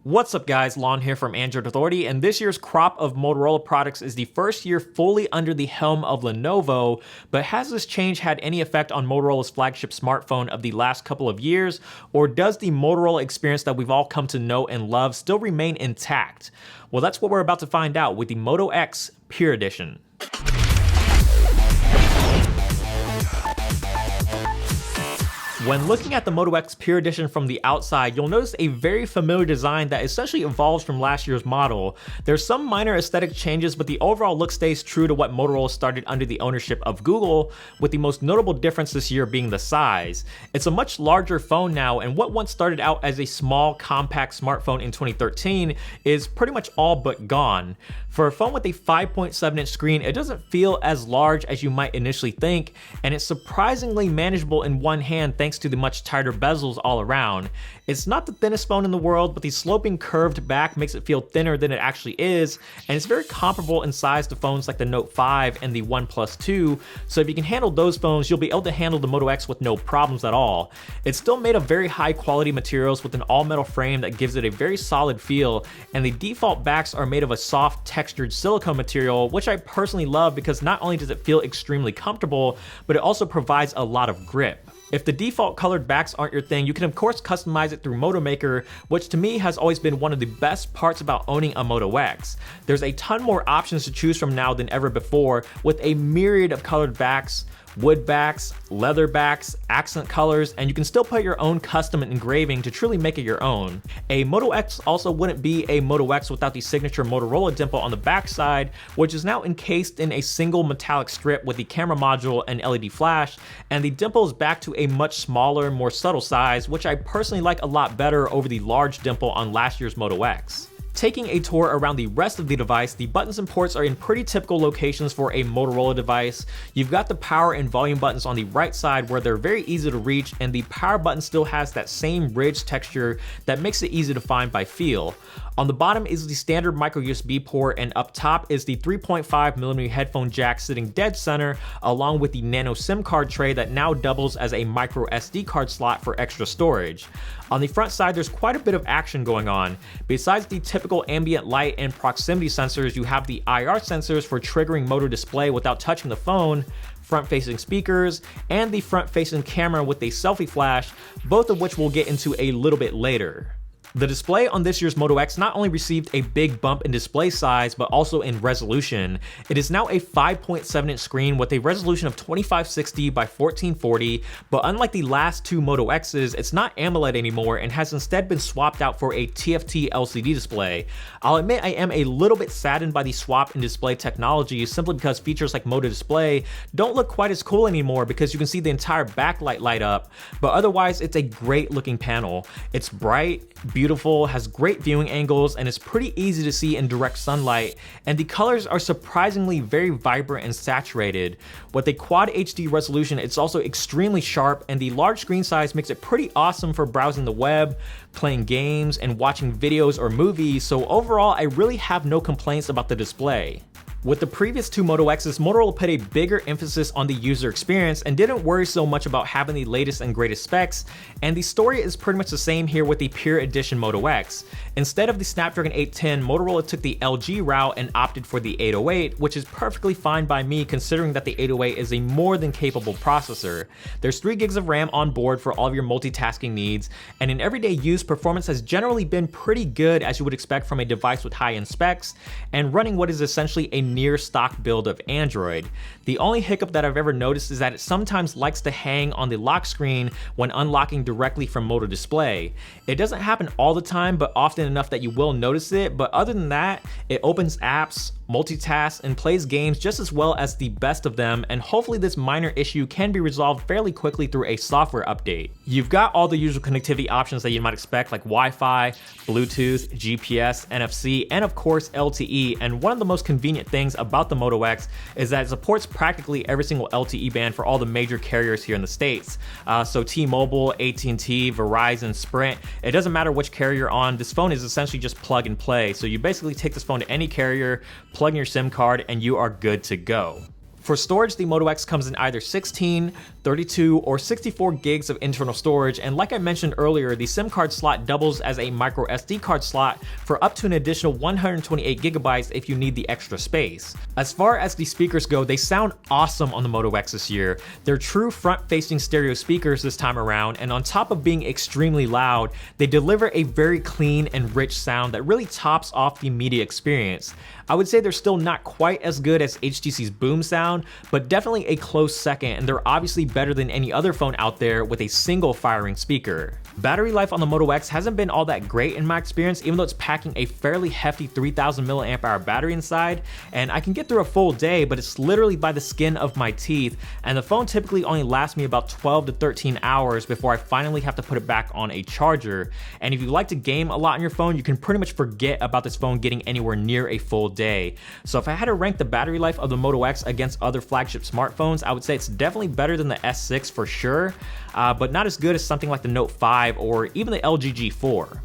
What's up guys, Lon here from Android Authority, and this year's crop of Motorola products is the first year fully under the helm of Lenovo, but has this change had any effect on Motorola's flagship smartphone of the last couple of years, or does the Motorola experience that we've all come to know and love still remain intact? Well, that's what we're about to find out with the Moto X Pure Edition. When looking at the Moto X Pure Edition from the outside, you'll notice a very familiar design that essentially evolves from last year's model. There's some minor aesthetic changes, but the overall look stays true to what Motorola started under the ownership of Google, with the most notable difference this year being the size. It's a much larger phone now, and what once started out as a small, compact smartphone in 2013 is pretty much all but gone. For a phone with a 5.7-inch screen, it doesn't feel as large as you might initially think, and it's surprisingly manageable in one hand thanks to the much tighter bezels all around. It's not the thinnest phone in the world, but the sloping curved back makes it feel thinner than it actually is, and it's very comparable in size to phones like the Note 5 and the OnePlus 2, so if you can handle those phones, you'll be able to handle the Moto X with no problems at all. It's still made of very high quality materials with an all-metal frame that gives it a very solid feel, and the default backs are made of a soft textured silicone material, which I personally love because not only does it feel extremely comfortable, but it also provides a lot of grip. If the default colored backs aren't your thing, you can of course customize it through Moto Maker, which to me has always been one of the best parts about owning a Moto X. There's a ton more options to choose from now than ever before, with a myriad of colored backs, wood backs, leather backs, accent colors, and you can still put your own custom engraving to truly make it your own. A Moto X also wouldn't be a Moto X without the signature Motorola dimple on the backside, which is now encased in a single metallic strip with the camera module and LED flash, and the dimple is back to a much smaller, more subtle size, which I personally like a lot better over the large dimple on last year's Moto X. Taking a tour around the rest of the device, the buttons and ports are in pretty typical locations for a Motorola device. You've got the power and volume buttons on the right side where they're very easy to reach, and the power button still has that same ridged texture that makes it easy to find by feel. On the bottom is the standard micro USB port, and up top is the 3.5mm headphone jack sitting dead center, along with the nano SIM card tray that now doubles as a micro SD card slot for extra storage. On the front side, there's quite a bit of action going on. Besides the typical ambient light and proximity sensors, you have the IR sensors for triggering Moto display without touching the phone, front-facing speakers, and the front-facing camera with a selfie flash, both of which we'll get into a little bit later. The display on this year's Moto X not only received a big bump in display size, but also in resolution. It is now a 5.7-inch screen with a resolution of 2560 by 1440, but unlike the last two Moto X's, it's not AMOLED anymore and has instead been swapped out for a TFT LCD display. I'll admit I am a little bit saddened by the swap in display technology simply because features like Moto Display don't look quite as cool anymore because you can see the entire backlight light up, but otherwise it's a great looking panel. It's bright, beautiful, has great viewing angles, and is pretty easy to see in direct sunlight, and the colors are surprisingly very vibrant and saturated. With a quad HD resolution, it's also extremely sharp, and the large screen size makes it pretty awesome for browsing the web, playing games, and watching videos or movies, so overall I really have no complaints about the display. With the previous two Moto X's, Motorola put a bigger emphasis on the user experience and didn't worry so much about having the latest and greatest specs, and the story is pretty much the same here with the Pure Edition Moto X. Instead of the Snapdragon 810, Motorola took the LG route and opted for the 808, which is perfectly fine by me considering that the 808 is a more than capable processor. There's 3 gigs of RAM on board for all of your multitasking needs, and in everyday use, performance has generally been pretty good as you would expect from a device with high-end specs, and running what is essentially a near stock build of Android. The only hiccup that I've ever noticed is that it sometimes likes to hang on the lock screen when unlocking directly from Moto Display. It doesn't happen all the time, but often enough that you will notice it, but other than that, it opens apps, multitasks, and plays games just as well as the best of them, and hopefully this minor issue can be resolved fairly quickly through a software update. You've got all the usual connectivity options that you might expect, like Wi-Fi, Bluetooth, GPS, NFC, and of course LTE, and one of the most convenient things about the Moto X is that it supports practically every single LTE band for all the major carriers here in the States. So T-Mobile, AT&T, Verizon, Sprint, it doesn't matter which carrier you're on, this phone is essentially just plug and play. So you basically take this phone to any carrier, plug in your SIM card, and you are good to go. For storage, the Moto X comes in either 16, 32, or 64 gigs of internal storage, and like I mentioned earlier, the SIM card slot doubles as a micro SD card slot for up to an additional 128 gigabytes if you need the extra space. As far as the speakers go, they sound awesome on the Moto X this year. They're true front-facing stereo speakers this time around, and on top of being extremely loud, they deliver a very clean and rich sound that really tops off the media experience. I would say they're still not quite as good as HTC's boom sound, but definitely a close second, and they're obviously better than any other phone out there with a single firing speaker. Battery life on the Moto X hasn't been all that great in my experience, even though it's packing a fairly hefty 3000 mAh battery inside, and I can get through a full day, but it's literally by the skin of my teeth, and the phone typically only lasts me about 12 to 13 hours before I finally have to put it back on a charger. And if you like to game a lot on your phone, you can pretty much forget about this phone getting anywhere near a full day. So if I had to rank the battery life of the Moto X against other flagship smartphones, I would say it's definitely better than the S6 for sure, but not as good as something like the Note 5 or even the LG G4.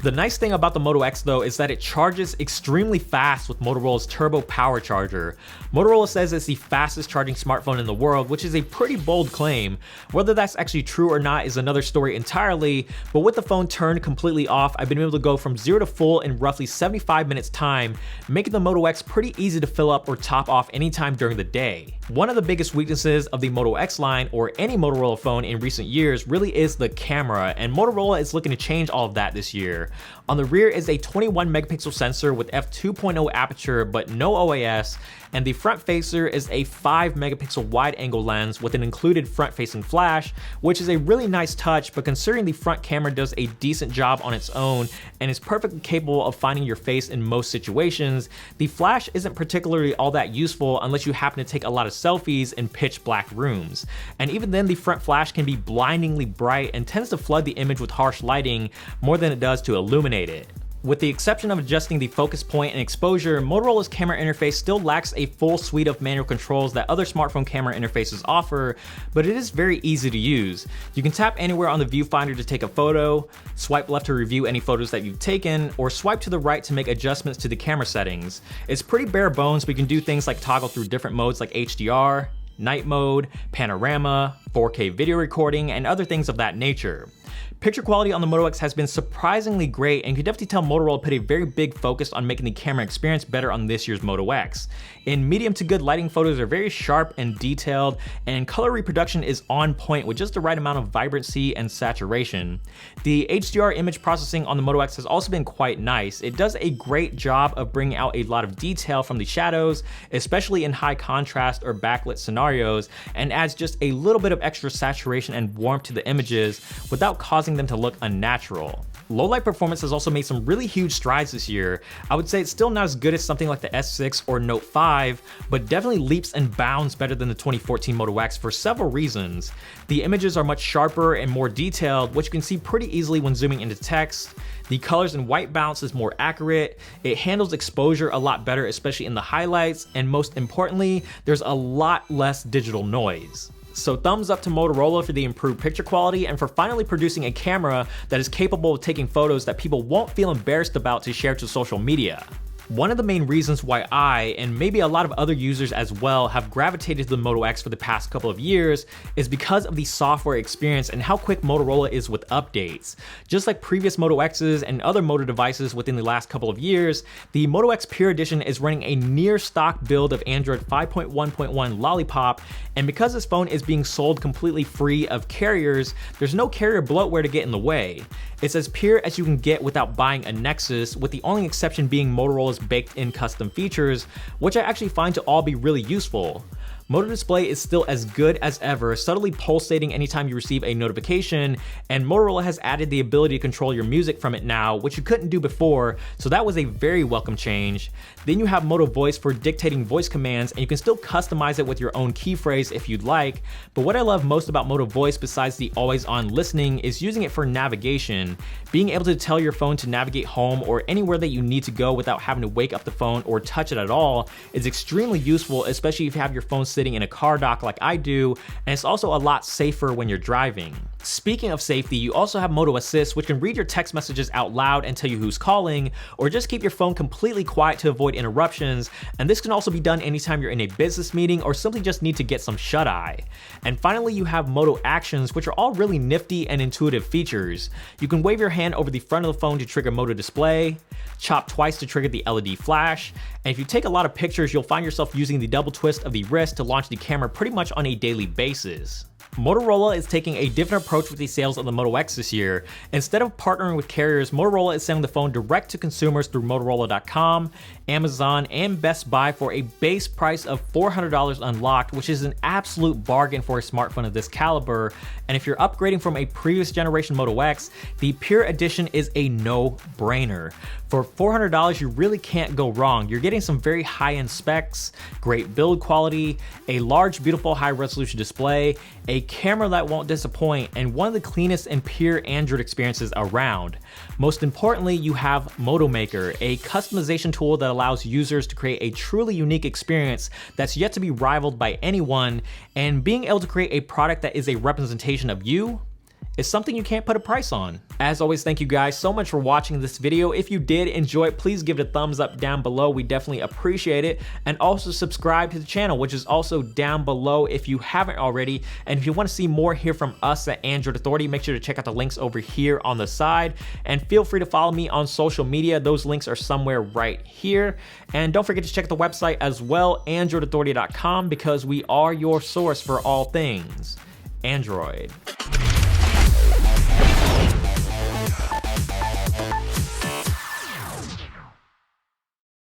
The nice thing about the Moto X though is that it charges extremely fast with Motorola's turbo power charger. Motorola says it's the fastest charging smartphone in the world, which is a pretty bold claim. Whether that's actually true or not is another story entirely, but with the phone turned completely off, I've been able to go from 0 to full in roughly 75 minutes time, making the Moto X pretty easy to fill up or top off anytime during the day. One of the biggest weaknesses of the Moto X line or any Motorola phone in recent years really is the camera, and Motorola is looking to change all of that this year. On the rear is a 21 megapixel sensor with f2.0 aperture but no OIS, and the front facer is a 5 megapixel wide angle lens with an included front facing flash, which is a really nice touch, but considering the front camera does a decent job on its own and is perfectly capable of finding your face in most situations, the flash isn't particularly all that useful unless you happen to take a lot of selfies in pitch black rooms. And even then, the front flash can be blindingly bright and tends to flood the image with harsh lighting more than it does to illuminate it. With the exception of adjusting the focus point and exposure, Motorola's camera interface still lacks a full suite of manual controls that other smartphone camera interfaces offer, but it is very easy to use. You can tap anywhere on the viewfinder to take a photo, swipe left to review any photos that you've taken, or swipe to the right to make adjustments to the camera settings. It's pretty bare bones, but you can do things like toggle through different modes like HDR, night mode, panorama, 4K video recording, and other things of that nature. Picture quality on the Moto X has been surprisingly great, and you can definitely tell Motorola put a very big focus on making the camera experience better on this year's Moto X. In medium to good lighting, photos are very sharp and detailed, and color reproduction is on point with just the right amount of vibrancy and saturation. The HDR image processing on the Moto X has also been quite nice. It does a great job of bringing out a lot of detail from the shadows, especially in high contrast or backlit scenarios, and adds just a little bit of extra saturation and warmth to the images without causing them to look unnatural. Low light performance has also made some really huge strides this year. I would say it's still not as good as something like the S6 or Note 5, but definitely leaps and bounds better than the 2014 Moto X for several reasons. The images are much sharper and more detailed, which you can see pretty easily when zooming into text. The colors and white balance is more accurate. It handles exposure a lot better, especially in the highlights, and most importantly, there's a lot less digital noise. So thumbs up to Motorola for the improved picture quality and for finally producing a camera that is capable of taking photos that people won't feel embarrassed about to share to social media. One of the main reasons why I, and maybe a lot of other users as well, have gravitated to the Moto X for the past couple of years is because of the software experience and how quick Motorola is with updates. Just like previous Moto X's and other Moto devices within the last couple of years, the Moto X Pure Edition is running a near stock build of Android 5.1.1 Lollipop, and because this phone is being sold completely free of carriers, there's no carrier bloatware to get in the way. It's as pure as you can get without buying a Nexus, with the only exception being Motorola's baked-in custom features, which I actually find to all be really useful. Moto Display is still as good as ever, subtly pulsating anytime you receive a notification, and Motorola has added the ability to control your music from it now, which you couldn't do before, so that was a very welcome change. Then you have Moto Voice for dictating voice commands, and you can still customize it with your own key phrase if you'd like, but what I love most about Moto Voice besides the always-on listening is using it for navigation. Being able to tell your phone to navigate home or anywhere that you need to go without having to wake up the phone or touch it at all is extremely useful, especially if you have your phone sitting sitting in a car dock like I do, and it's also a lot safer when you're driving. Speaking of safety, you also have Moto Assist, which can read your text messages out loud and tell you who's calling, or just keep your phone completely quiet to avoid interruptions, and this can also be done anytime you're in a business meeting or simply just need to get some shut-eye. And finally, you have Moto Actions, which are all really nifty and intuitive features. You can wave your hand over the front of the phone to trigger Moto Display, chop twice to trigger the LED flash, and if you take a lot of pictures, you'll find yourself using the double twist of the wrist to launch the camera pretty much on a daily basis. Motorola is taking a different approach with the sales of the Moto X this year. Instead of partnering with carriers, Motorola is selling the phone direct to consumers through Motorola.com, Amazon, and Best Buy for a base price of $400 unlocked, which is an absolute bargain for a smartphone of this caliber. And if you're upgrading from a previous generation Moto X, the Pure Edition is a no-brainer. For $400, you really can't go wrong. You're getting some very high-end specs, great build quality, a large, beautiful high-resolution display, a camera that won't disappoint, and one of the cleanest and pure Android experiences around. Most importantly, you have Moto Maker, a customization tool that allows users to create a truly unique experience that's yet to be rivaled by anyone, and being able to create a product that is a representation of you is something you can't put a price on. As always, thank you guys so much for watching this video. If you did enjoy it, please give it a thumbs up down below. We definitely appreciate it. And also subscribe to the channel, which is also down below if you haven't already. And if you want to see more here from us at Android Authority, make sure to check out the links over here on the side. And feel free to follow me on social media. Those links are somewhere right here. And don't forget to check out the website as well, androidauthority.com, because we are your source for all things Android.